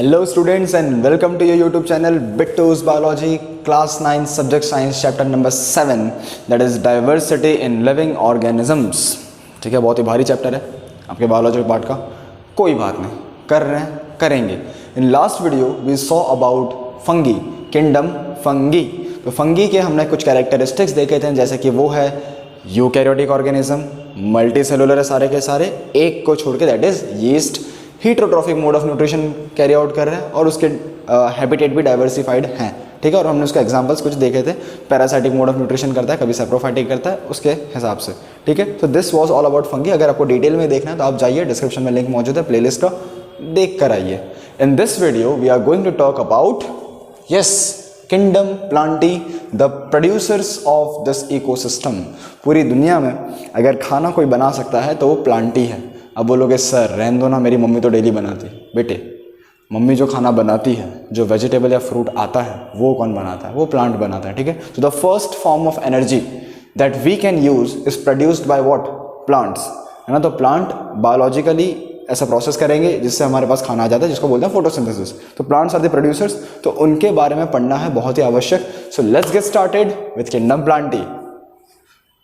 Hello students and welcome to your YouTube channel Bitto's Biology Class 9 Subject Science Chapter number 7 that is Diversity in Living Organisms। ठीक है, बहुत ही भारी chapter है आपके biology part का। कोई बात नहीं, कर रहे हैं करेंगे। In last video we saw about fungi, kingdom fungi. तो फंगी के हमने कुछ कैरेक्टरिस्टिक्स देखे थे, जैसे कि वो है यूकैरियोटिक ऑर्गेनिज्म, मल्टी सेलुलर है सारे के सारे, एक को छोड़ के that is yeast, heterotrophic mode of nutrition carry out कर रहे हैं और उसके हैबिटेट भी डाइवर्सिफाइड हैं। ठीक है, और हमने उसके एग्जांपल्स कुछ देखे थे। पैरासाइटिक मोड ऑफ न्यूट्रिशन करता है, कभी सेप्रोफाइटिक करता है, उसके हिसाब से। ठीक है, तो this was all about fungi. अगर आपको डिटेल में देखना है तो आप जाइए, डिस्क्रिप्शन में लिंक मौजूद है, प्लेलिस्ट का देख कर आइए। In this video we are going to talk about kingdom plantae, the producers of this ecosystem. पूरी दुनिया में अगर खाना कोई बना सकता है तो वो प्लांटी है। अब बोलोगे सर रहने दो ना, मेरी मम्मी तो डेली बनाती। बेटे, मम्मी जो खाना बनाती है, जो वेजिटेबल या फ्रूट आता है, वो कौन बनाता है? वो प्लांट बनाता है। ठीक है, तो the first form of energy that we can use is produced by what? Plants, है ना। तो प्लांट बायोलॉजिकली ऐसा प्रोसेस करेंगे जिससे हमारे पास खाना आ जाता है, जिसको बोलते हैं फोटोसिंथेसिस। तो प्लांट्स आर द प्रोड्यूसर्स, तो उनके बारे में पढ़ना है, बहुत ही आवश्यक। So let's get started with kingdom plantae.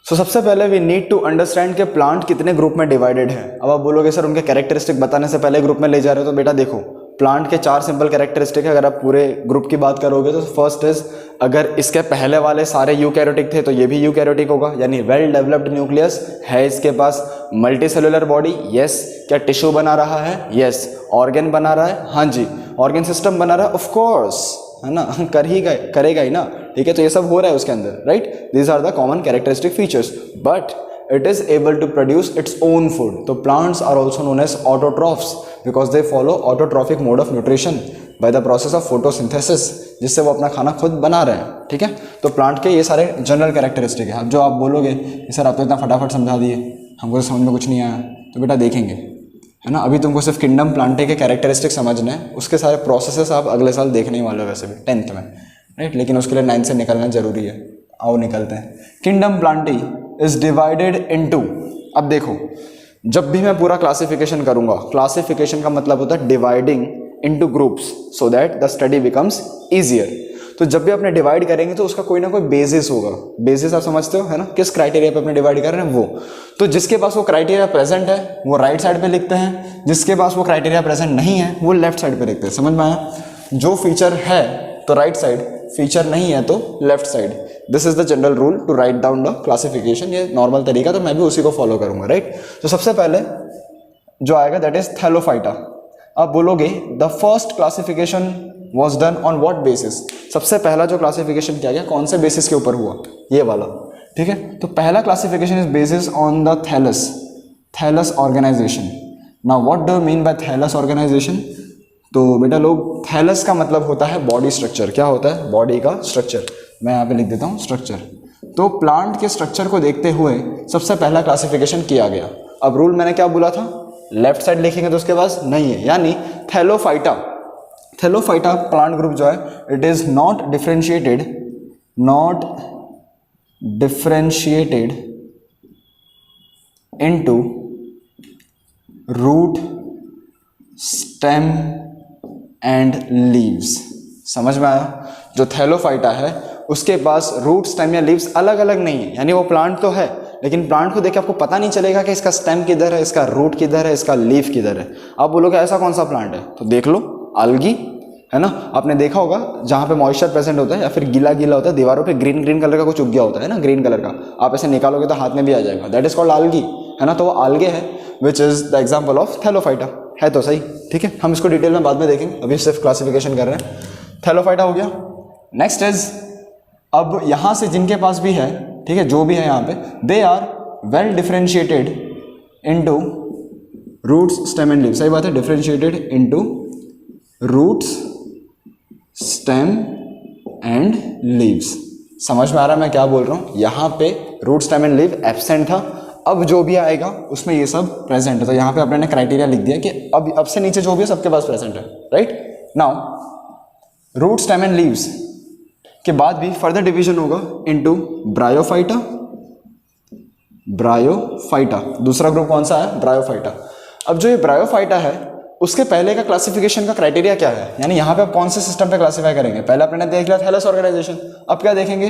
So सबसे पहले वी नीड टू अंडरस्टैंड कि प्लांट कितने ग्रुप में डिवाइडेड है। अब आप बोलोगे सर उनके कैरेक्टरिस्टिक बताने से पहले ग्रुप में ले जा रहे हो, तो बेटा देखो, प्लांट के 4 सिंपल कैरेक्टरिस्टिक है। अगर आप पूरे ग्रुप की बात करोगे तो फर्स्ट इज, अगर इसके पहले वाले सारे यूकैरियोटिक थे तो ये भी यूकैरियोटिक होगा, यानी वेल डेवलप्ड न्यूक्लियस है इसके पास। Multi cellular body, yes. क्या टिश्यू बना रहा है? यस। ऑर्गन बना रहा है? हाँ जी। ऑर्गन सिस्टम बना रहा है? ऑफ कोर्स, है ना, करेगा ही ना। ठीक है, तो ये सब हो रहा है उसके अंदर, right. These are the common characteristic features, but it is able to produce its own food. तो plants are also known as autotrophs because they follow autotrophic mode of nutrition by the process of photosynthesis, जिससे वो अपना खाना खुद बना रहे हैं। ठीक है, तो प्लांट के ये सारे जनरल कैरेक्टरिस्टिक है। अब जो आप बोलोगे सर आप तो इतना फटाफट समझा दिए, हमको समझ में कुछ नहीं आया, तो बेटा देखेंगे, है ना। अभी तुमको सिर्फ किंगडम प्लांटे के कैरेक्टरिस्टिक समझना है, उसके सारे प्रोसेसेस आप अगले साल देखने वाले हो वैसे भी 10th में, राइट। लेकिन उसके लिए 9th से निकलना जरूरी है। आओ निकलते हैं। Kingdom Plantae is divided into, अब देखो, जब भी मैं पूरा क्लासिफिकेशन करूंगा, क्लासिफिकेशन का मतलब होता है dividing into groups so that the study becomes easier. तो जब भी अपने डिवाइड करेंगे तो उसका कोई ना कोई बेसिस होगा। बेसिस आप समझते हो, है ना, किस क्राइटेरिया पे अपने डिवाइड कर रहे हैं वो। तो जिसके पास वो क्राइटेरिया प्रेजेंट है वो राइट साइड पे लिखते हैं, जिसके पास वो क्राइटेरिया प्रेजेंट नहीं है वो लेफ्ट साइड पे लिखते हैं। समझ में आया? जो फीचर है तो राइट साइड, फीचर नहीं है तो left side. This is the general rule to write down the classification. ये नॉर्मल तरीका, तो मैं भी उसी को फॉलो करूंगा, राइट। तो सबसे पहले जो आएगा दैट इज थैलोफाइटा। अब बोलोगे the first classification was done on what basis? सबसे पहला जो क्लासिफिकेशन किया गया कौन से बेसिस के ऊपर हुआ? ये वाला। ठीक है, तो पहला classification is basis on the thallus organisation. Now what do you mean by thallus organisation? तो बेटा लोग, थैलस का मतलब होता है बॉडी स्ट्रक्चर। क्या होता है? बॉडी का स्ट्रक्चर। मैं यहाँ पे लिख देता हूँ स्ट्रक्चर। तो प्लांट के स्ट्रक्चर को देखते हुए सबसे पहला क्लासिफिकेशन किया गया। अब रूल मैंने क्या बोला था? लेफ्ट साइड लिखेंगे तो उसके पास नहीं है, यानी थैलोफाइटा प्लांट ग्रुप जो है, it is not differentiated into root, stem and leaves. समझ में आया? जो थैलोफाइटा है उसके पास रूट, स्टेम या लीव्स अलग अलग नहीं है, यानी वो प्लांट तो है लेकिन प्लांट को देख के आपको पता नहीं चलेगा कि इसका स्टेम किधर है, इसका रूट किधर है, इसका लीफ किधर है। आप बोलोगे ऐसा कौन सा प्लांट है? तो देख लो, आल्गी, है ना। आपने देखा होगा जहाँ पे मॉइस्चर प्रेजेंट होता है या फिर गीला होता है, दीवारों पे ग्रीन कलर का कुछ उग गया होता है ना, ग्रीन कलर का। आप ऐसे निकालोगे तो हाथ में भी आ जाएगा, दैट इज कॉल्ड आल्गी, है ना। तो वो आल्गे है, which is the example of Thallophyta. है तो सही, ठीक है। हम इसको डिटेल में बाद में देखेंगे, अभी सिर्फ क्लासिफिकेशन कर रहे हैं। थैलोफाइटा हो गया। नेक्स्ट इज, अब यहां से जिनके पास भी है, ठीक है, जो भी है यहाँ पे, they are well differentiated into roots, stem and leaves. सही बात है, differentiated into roots, stem and leaves. समझ में आ रहा है मैं क्या बोल रहा हूं? यहाँ पे root, stem and leaf absent था, अब जो भी आएगा उसमें ये सब प्रेजेंट है। तो यहाँ पे अपने ने क्राइटेरिया लिख दिया कि अब से नीचे जो भी है सबके पास प्रेजेंट है, right. Now root, stem and leaves के बाद भी फर्दर डिवीजन होगा इनटू ब्रायोफाइटा। दूसरा ग्रुप कौन सा है? ब्रायोफाइटा। अब जो ये ब्रायोफाइटा है उसके पहले का क्लासिफिकेशन का क्राइटेरिया क्या है, यानी यहाँ पे आप कौन से सिस्टम पे क्लासीफाई करेंगे। पहले आपने देख लिया थैलस ऑर्गेनाइजेशन, अब क्या देखेंगे,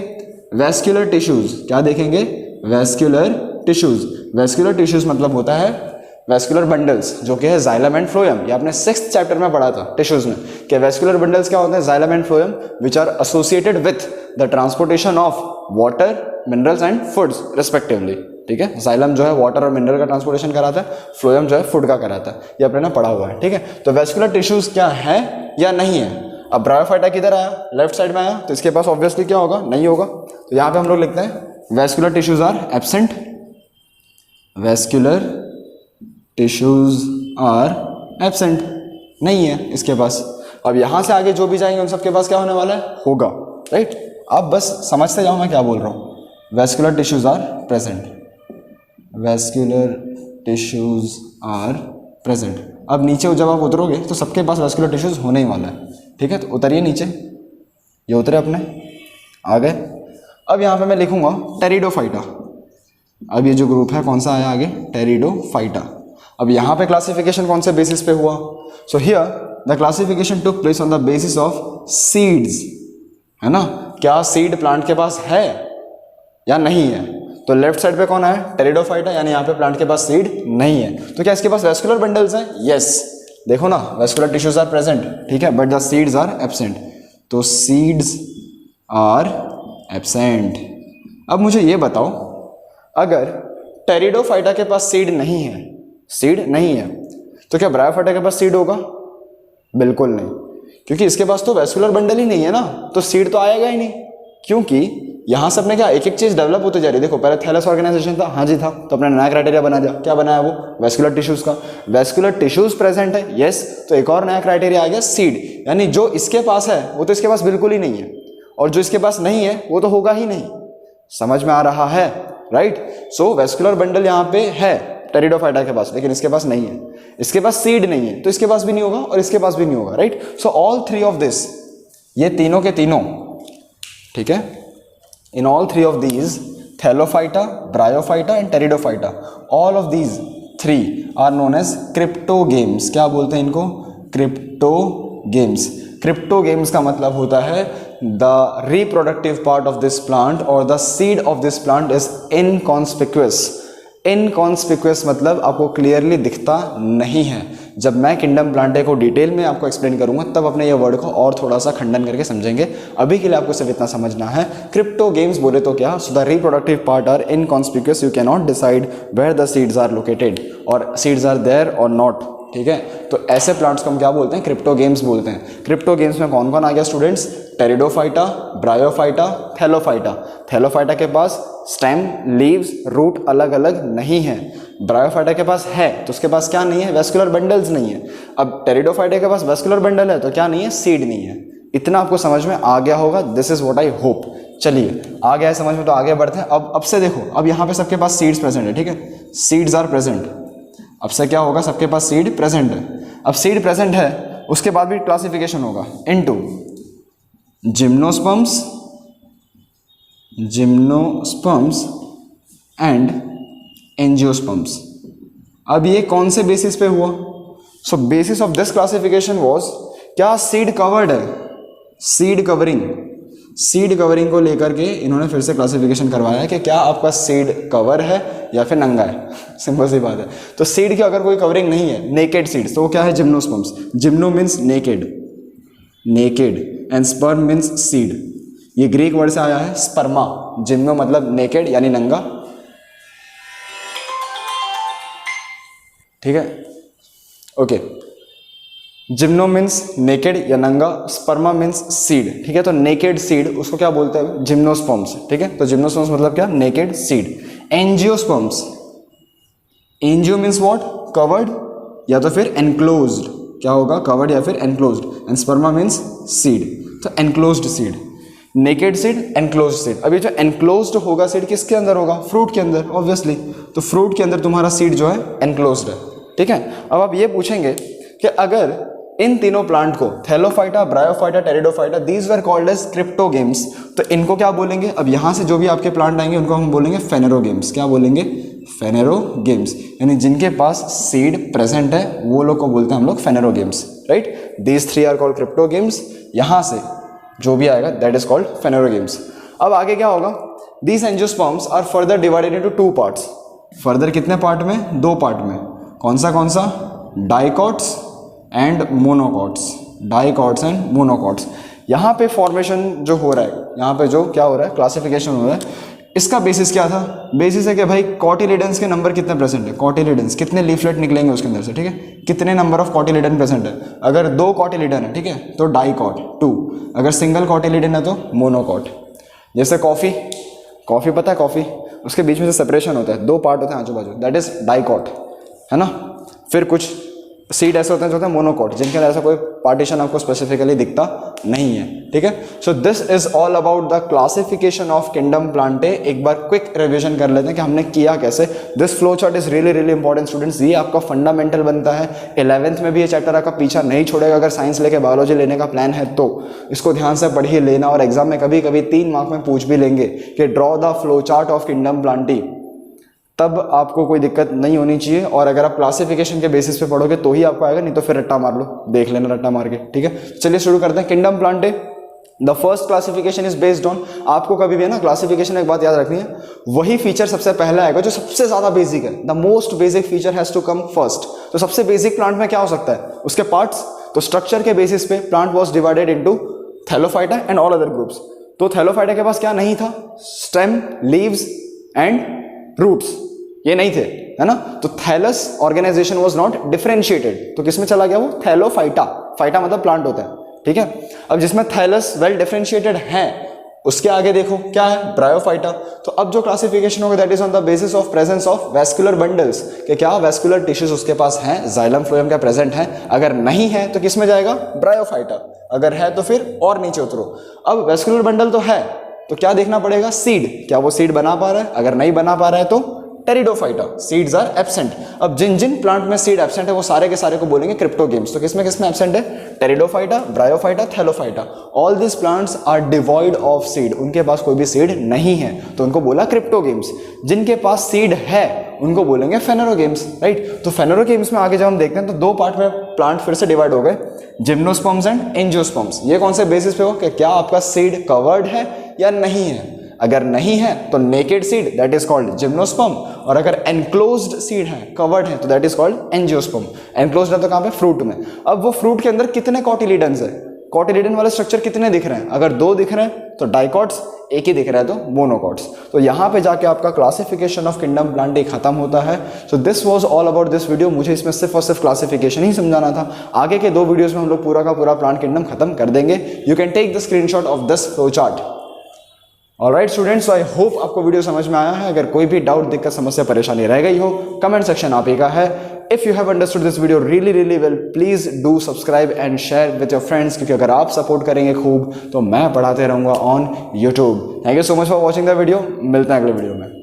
वैस्कुलर टिश्यूज। क्या देखेंगे, वैस्कुलर टिश्यूज। वैस्कुलर टिश्यूज मतलब होता है वैस्कुलर बंडल्स, जो कि है जाइलम एंड फ्लोएम। ये आपने 6th चैप्टर में पढ़ा था टिश्यूज में कि वैस्कुलर बंडल्स क्या होते हैं, xylem and phloem, which are associated with the transportation of water, minerals and foods respectively. ठीक है, जाइलम जो है वाटर और मिनरल का ट्रांसपोर्टेशन कराता है, फ्लोएम जो है फूड का कराता है, ये आपने ना पढ़ा हुआ है। ठीक है, तो वैस्कुलर टिश्यूज क्या है या नहीं है। अब ब्रायोफाइटा किधर आया, लेफ्ट साइड में आया, तो इसके पास ऑब्वियसली क्या होगा, नहीं होगा। तो यहाँ पे हम लोग लिखते हैं vascular tissues are absent, vascular tissues are absent, नहीं है इसके पास। अब यहां से आगे जो भी जाएंगे उन सबके पास क्या होने वाला है, होगा। राइट, अब बस समझते जाओ मैं क्या बोल रहा हूं। Vascular tissues are present, vascular tissues are present. अब नीचे जब आप उतरोगे तो सबके पास वैस्कुलर टिश्यूज होने ही वाला है। ठीक है, तो उतरिए नीचे, ये उतरे अपने, आ गए। अब यहाँ पे मैं लिखूंगा टेरिडोफाइटा। अब ये जो ग्रुप है कौन सा आया आगे, टेरिडोफाइटा। अब यहाँ पे क्लासिफिकेशन कौन से बेसिस पे हुआ, so here the classification took place on the basis of seeds, है ना। क्या सीड प्लांट के पास है या नहीं है, तो लेफ्ट साइड पे कौन है, टेरिडोफाइटा, यानी यहाँ पे प्लांट के पास सीड नहीं है। तो क्या इसके पास वैस्कुलर बंडल्स हैं, यस, देखो ना वैस्कुलर टिश्यूज आर प्रेजेंट, ठीक है, but the seeds are absent, तो सीड्स आर एब्सेंट। अब मुझे ये बताओ, अगर टेरिडोफाइटा के पास सीड नहीं है, सीड नहीं है, तो क्या ब्रायोफाइटा के पास सीड होगा, बिल्कुल नहीं, क्योंकि इसके पास तो वैस्कुलर बंडल ही नहीं है ना, तो सीड तो आएगा ही नहीं। क्योंकि यहां से अपने क्या एक एक चीज डेवलप होती जा रही है। देखो पहले थैलस ऑर्गेनाइजेशन था, हाँ जी था, तो अपने नया क्राइटेरिया बना दिया, क्या बनाया वो, वैस्कुलर टिश्यूज का। वैस्कुलर टिश्यूज प्रेजेंट है, यस, तो एक और नया क्राइटेरिया आ गया सीड, यानी जो इसके पास है वो तो इसके पास बिल्कुल ही नहीं है, और जो इसके पास नहीं है वो तो होगा ही नहीं। समझ में आ रहा है, राइट। सो वैस्कुलर बंडल यहाँ पे है टेरिडोफाइटा के पास, लेकिन इसके पास नहीं है, इसके पास सीड नहीं है, तो इसके पास भी नहीं होगा और इसके पास भी नहीं होगा, right. So all three of this, ये तीनों के तीनों, ठीक है, in all three of these, thallophyta, bryophyta and pteridophyta, all of these three are known as cryptogams. क्या बोलते हैं इनको, क्रिप्टोगेम्स। क्रिप्टोगेम्स का मतलब होता है the reproductive part of this plant और the seed of this plant is inconspicuous. Inconspicuous मतलब आपको क्लियरली दिखता नहीं है। जब मैं किंगडम प्लांटे को डिटेल में आपको एक्सप्लेन करूंगा तब अपने ये वर्ड को और थोड़ा सा खंडन करके समझेंगे। अभी के लिए आपको सिर्फ इतना समझना है, क्रिप्टोगेम्स बोले तो क्या, so the reproductive part are inconspicuous, you can not decide where the seeds are located और सीड्स आर देयर और नॉट। ठीक है, तो ऐसे प्लांट्स को हम क्या बोलते हैं, क्रिप्टोगेम्स बोलते हैं। क्रिप्टोगेम्स में कौन कौन आ गया students, pteridophyta, bryophyta, Thallophyta. Thallophyta के पास स्टेम, लीव्स, रूट अलग अलग नहीं है। ब्रायोफाइटा के पास है, तो उसके पास क्या नहीं है, वैस्कुलर बंडल्स नहीं है। अब टेरिडोफाइटा के पास वैस्कुलर बंडल है, तो क्या नहीं है, सीड नहीं है। इतना आपको समझ में आ गया होगा, this is what I hope. चलिए आ गया है समझ में, तो आगे बढ़ते हैं। अब से देखो, अब यहाँ पे सबके पास सीड्स प्रेजेंट है, ठीक है, सीड्स आर प्रेजेंट। अब से क्या होगा, सबके पास सीड प्रेजेंट है। अब सीड प्रेजेंट है, उसके बाद भी क्लासिफिकेशन होगा into gymnosperms, gymnosperms and angiosperms. अब ये कौन से बेसिस पे हुआ, so basis of this classification was, क्या सीड कवर्ड है, सीड कवरिंग। सीड कवरिंग को लेकर के इन्होंने फिर से क्लासिफिकेशन करवाया है कि क्या आपका सीड कवर है या फिर नंगा है। सिंपल सी बात है। तो सीड की अगर कोई कवरिंग नहीं है, नेकेड सीड्स, तो वो क्या है, gymnosperms. Gymno means naked, naked, and sperm means seed. ये ग्रीक वर्ड से आया है स्पर्मा। जिम्नो मतलब नेकेड यानी नंगा, ठीक है, ओके। जिम्नो मीन्स नेकेड या नंगा, स्पर्मा मीन्स सीड, ठीक है। तो नेकेड सीड उसको क्या बोलते हैं, जिम्नोस्पर्म्स, ठीक है। तो जिम्नोस्पर्म्स मतलब क्या, naked seed. Angiosperms, angio means what, covered या तो फिर एनक्लोज्ड, क्या होगा, कवर्ड या फिर enclosed, and sperma means seed, तो enclosed seed. Naked seed, enclosed seed. अब ये जो एनक्लोज्ड होगा सीड किसके अंदर होगा, फ्रूट के अंदर, ऑब्वियसली। तो फ्रूट के अंदर तुम्हारा सीड जो है एनक्लोज्ड है, ठीक है। अब आप ये पूछेंगे कि अगर इन तीनों प्लांट को, thallophyta, bryophyta, pteridophyta, these were called as cryptogams, तो इनको क्या बोलेंगे, अब यहां से जो भी आपके प्लांट आएंगे उनको हम बोलेंगे फेनेरोगेम्स। क्या बोलेंगे, फेनेरोगेम्स, यानी जिनके पास सीड प्रेजेंट है वो लोग को बोलते हैं हम लोग phanerogams, right. These 3 are called cryptogams, यहाँ से जो भी आएगा दैट इज कॉल्ड फेनेरोगेम्स। अब आगे क्या होगा, these angiosperms are further divided into 2 parts, further कितने पार्ट में, 2 पार्ट में, कौन सा, dicots and monocots, dicots and monocots. यहाँ पे फॉर्मेशन जो हो रहा है, यहाँ पे जो क्या हो रहा है, क्लासिफिकेशन हो रहा है, इसका बेसिस क्या था, बेसिस है कि भाई कॉटिलिडन्स के नंबर कितने प्रेजेंट है, कॉटिलिडन्स कितने लीफलेट निकलेंगे उसके अंदर से, ठीक है, कितने नंबर ऑफ कॉटिलिडन प्रेजेंट है। अगर 2 कॉटिलिडन है, ठीक है, तो डाइकॉट 2, अगर सिंगल कॉटिलिडन है तो मोनोकॉट। जैसे कॉफ़ी पता है, कॉफ़ी उसके बीच में से सेपरेशन होता है, 2 पार्ट होते हैं आजू बाजू, दैट इज डाइकॉट, है ना। फिर कुछ सीड ऐसे होते हैं जो होते हैं मोनोकॉट, जिनके अंदर ऐसा कोई पार्टीशन आपको स्पेसिफिकली दिखता नहीं है, ठीक है। So this is all about the classification of kingdom Plantae. एक बार क्विक रिवीजन कर लेते हैं कि हमने किया कैसे। This flow chart is really really important students, ये आपका फंडामेंटल बनता है। 11th में भी ये चैप्टर आपका पीछा नहीं छोड़ेगा। अगर साइंस लेके बायोलॉजी लेने का प्लान है तो इसको ध्यान से पढ़िए लेना, और एग्जाम में कभी कभी 3 मार्क में पूछ भी लेंगे कि draw the flow chart of kingdom Plantae, तब आपको कोई दिक्कत नहीं होनी चाहिए। और अगर आप क्लासिफिकेशन के बेसिस पे पढ़ोगे तो ही आपको आएगा, नहीं तो फिर रट्टा मार लो, देख लेना रट्टा मार के, ठीक है। चलिए शुरू करते हैं। Kingdom Plantae, the first classification is based on, आपको कभी भी है ना क्लासिफिकेशन एक बात याद रखनी है, वही फीचर सबसे पहले आएगा जो सबसे ज्यादा बेसिक है। The most basic feature has to come first. तो सबसे बेसिक प्लांट में क्या हो सकता है, उसके पार्ट्स। तो स्ट्रक्चर के बेसिस पे plant was divided into Thallophyta and all other groups. तो थैलोफाइटा के पास क्या नहीं था, स्टेम, लीव्स एंड रूट्स, ये नहीं थे, है ना। तो thallus organisation was not differentiated, तो किसमें चला गया वो, थैलोफाइटा। फाइटा मतलब प्लांट होता है, ठीक है। अब जिसमें थैलस वेल डिफरेंशिएटेड है उसके आगे देखो क्या है, ब्रायोफाइटा। तो अब जो क्लासिफिकेशन होगा that is on the basis of presence of vascular bundles, कि क्या वेस्कुलर टिश्यूज उसके पास हैं, जाइलम फ्लोएम का प्रेजेंट है। अगर नहीं है तो किसमें जाएगा, ब्रायोफाइटा। अगर है तो फिर और नीचे उतरो। अब वेस्कुलर बंडल तो है, तो क्या देखना पड़ेगा, सीड, क्या वो सीड बना पा रहा है। अगर नहीं बना पा रहा है तो टेरिडोफाइटा, सीड्स आर एब्सेंट। अब जिन जिन प्लांट में सीड एब्सेंट है वो सारे के सारे को बोलेंगे क्रिप्टोगेम्स। तो किसमें किसमें एब्सेंट है, pteridophyta, bryophyta, thallophyta. All this plants are devoid of seed, उनके पास कोई भी सीड नहीं है, तो उनको बोला क्रिप्टोगेम्स। जिनके पास सीड है उनको बोलेंगे फेनेरोगेम्स, राइट। तो फेनेरोगेम्स में आगे जब हम देखते हैं तो 2 पार्ट में प्लांट फिर से डिवाइड हो गए, जिम्नोस्पर्म्स एंड एंजियोस्पर्म्स। ये कौन से बेसिस पे हो कि क्या आपका सीड कवर्ड है या नहीं है। अगर नहीं है तो naked seed, that is called gymnosperm. और अगर एनक्लोज्ड सीड है, कवर्ड है, तो that is called angiosperm. Enclosed है तो कहां पे, फ्रूट में। अब वो फ्रूट के अंदर कितने कॉटिलिडन्स है, कॉटिलिडन वाले स्ट्रक्चर कितने दिख रहे हैं। अगर 2 दिख रहे हैं तो डाइकॉट्स, एक ही दिख रहा है तो मोनोकॉट्स। तो यहाँ पे जाके आपका क्लासिफिकेशन ऑफ किंगडम प्लांटे खत्म होता है। So this was all about this video. मुझे इसमें सिर्फ और सिर्फ क्लासिफिकेशन ही समझाना था। आगे के 2 वीडियोस में हम लोग पूरा का पूरा प्लांट किंगडम खत्म कर देंगे। You can take the screenshot of this flow chart. Alright students, I hope आपको वीडियो समझ में आया है। अगर कोई भी डाउट, दिक्कत, समस्या, परेशानी रह गई हो, कमेंट सेक्शन आप ही का है। If you have understood this video really really well, please do subscribe and share with your friends, क्योंकि अगर आप सपोर्ट करेंगे खूब तो मैं पढ़ाते रहूंगा on YouTube. Thank you so much for watching the video. मिलते हैं अगले वीडियो में।